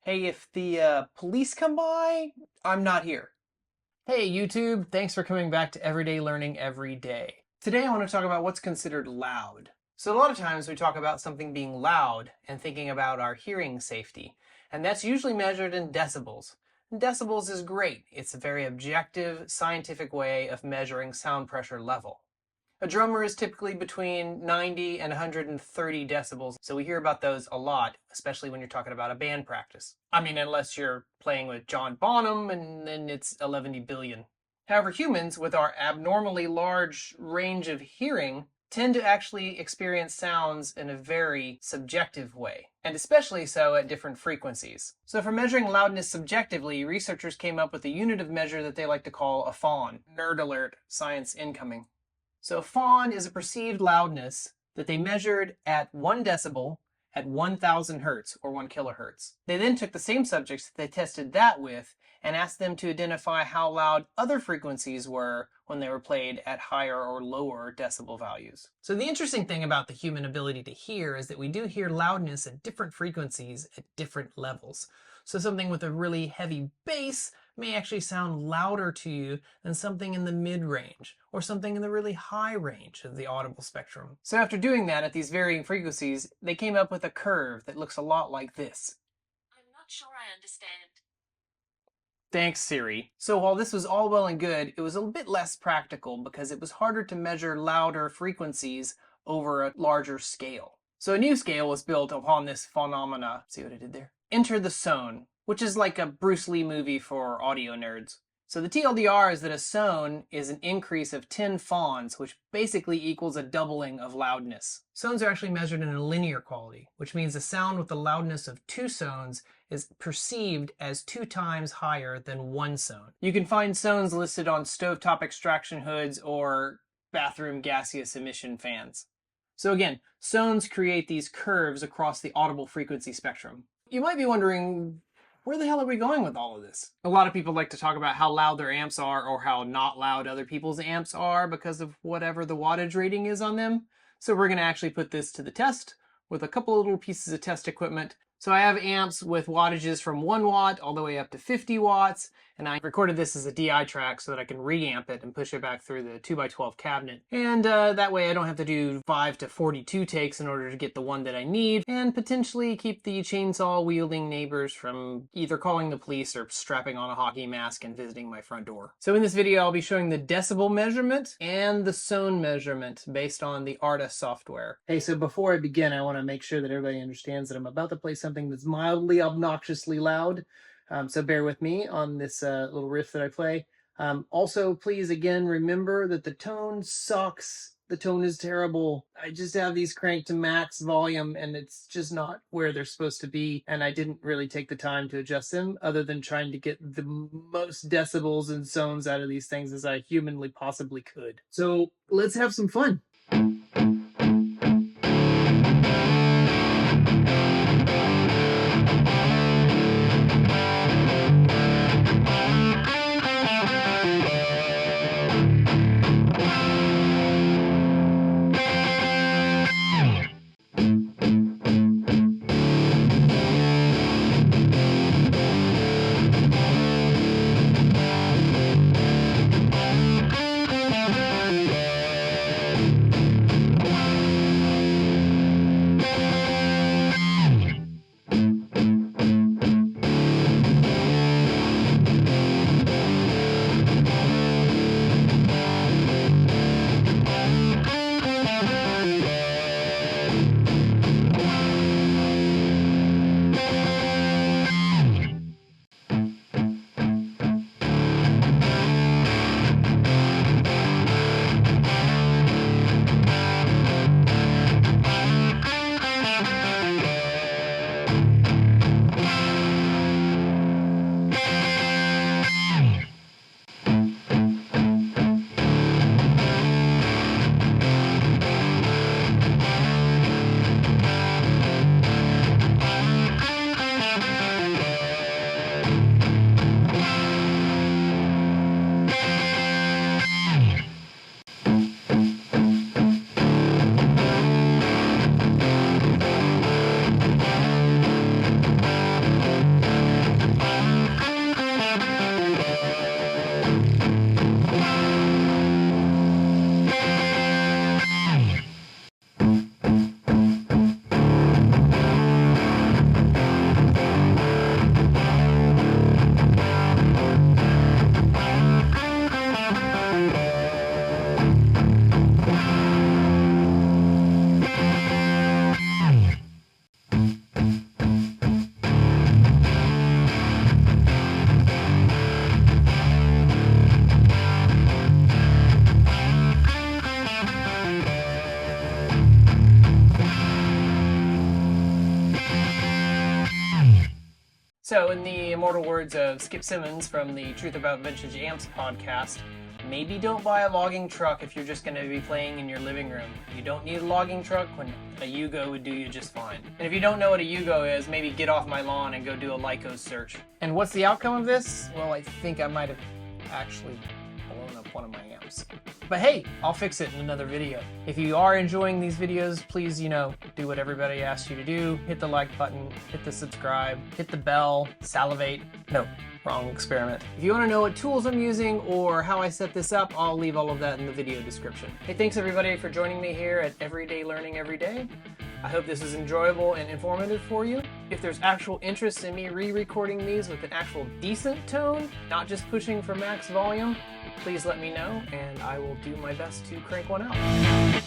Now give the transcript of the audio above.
Hey, if the police come by, I'm not here. Hey YouTube, thanks for coming back to Everyday Learning Every Day. Today I want to talk about what's considered loud. So a lot of times we talk about something being loud and thinking about our hearing safety, and that's usually measured in decibels. And decibels is great. It's a very objective, scientific way of measuring sound pressure level. A drummer is typically between 90 and 130 decibels, so we hear about those a lot, especially when you're talking about a band practice. I mean, unless you're playing with John Bonham, and then it's 11 billion. However, humans, with our abnormally large range of hearing, tend to actually experience sounds in a very subjective way, and especially so at different frequencies. So for measuring loudness subjectively, researchers came up with a unit of measure that they like to call a FON. Nerd alert, science incoming. So FON is a perceived loudness that they measured at 1 decibel at 1000 hertz or 1 kilohertz. They then took the same subjects that they tested that with and asked them to identify how loud other frequencies were when they were played at higher or lower decibel values. So the interesting thing about the human ability to hear is that we do hear loudness at different frequencies at different levels. So something with a really heavy bass may actually sound louder to you than something in the mid-range or something in the really high range of the audible spectrum. So after doing that at these varying frequencies, they came up with a curve that looks a lot like this. I'm not sure I understand. Thanks, Siri. So while this was all well and good, it was a bit less practical because it was harder to measure louder frequencies over a larger scale. So a new scale was built upon this phenomena. See what I did there? Enter the Sone, which is like a Bruce Lee movie for audio nerds. So the TLDR is that a Sone is an increase of 10 FONs, which basically equals a doubling of loudness. Sones are actually measured in a linear quality, which means a sound with the loudness of 2 Sones is perceived as 2 times higher than 1 Sone. You can find Sones listed on stovetop extraction hoods or bathroom gaseous emission fans. So again, Sones create these curves across the audible frequency spectrum. You might be wondering, where the hell are we going with all of this? A lot of people like to talk about how loud their amps are or how not loud other people's amps are because of whatever the wattage rating is on them. So we're going to actually put this to the test with a couple of little pieces of test equipment. So I have amps with wattages from 1 watt all the way up to 50 watts, and I recorded this as a DI track so that I can reamp it and push it back through the 2x12 cabinet. And that way I don't have to do 5 to 42 takes in order to get the one that I need, and potentially keep the chainsaw wielding neighbors from either calling the police or strapping on a hockey mask and visiting my front door. So in this video I'll be showing the decibel measurement and the Sone measurement based on the Arta software. Hey, so before I begin, I want to make sure that everybody understands that I'm about to play something that's mildly obnoxiously loud. So bear with me on this little riff that I play. Also, please, again, remember that the tone sucks. The tone is terrible. I just have these cranked to max volume and it's just not where they're supposed to be. And I didn't really take the time to adjust them other than trying to get the most decibels and Sones out of these things as I humanly possibly could. So let's have some fun. So in the immortal words of Skip Simmons from the Truth About Vintage Amps podcast, maybe don't buy a logging truck if you're just going to be playing in your living room. You don't need a logging truck when a Yugo would do you just fine. And if you don't know what a Yugo is, maybe get off my lawn and go do a Lycos search. And what's the outcome of this? Well, I think I might have actually blown up one of my amps. But hey, I'll fix it in another video. If you are enjoying these videos, please, do what everybody asks you to do. Hit the like button, hit the subscribe, hit the bell, salivate. No, wrong experiment. If you want to know what tools I'm using or how I set this up, I'll leave all of that in the video description. Hey, thanks everybody for joining me here at Everyday Learning Every Day. I hope this is enjoyable and informative for you. If there's actual interest in me re-recording these with an actual decent tone, not just pushing for max volume, please let me know and I will do my best to crank one out.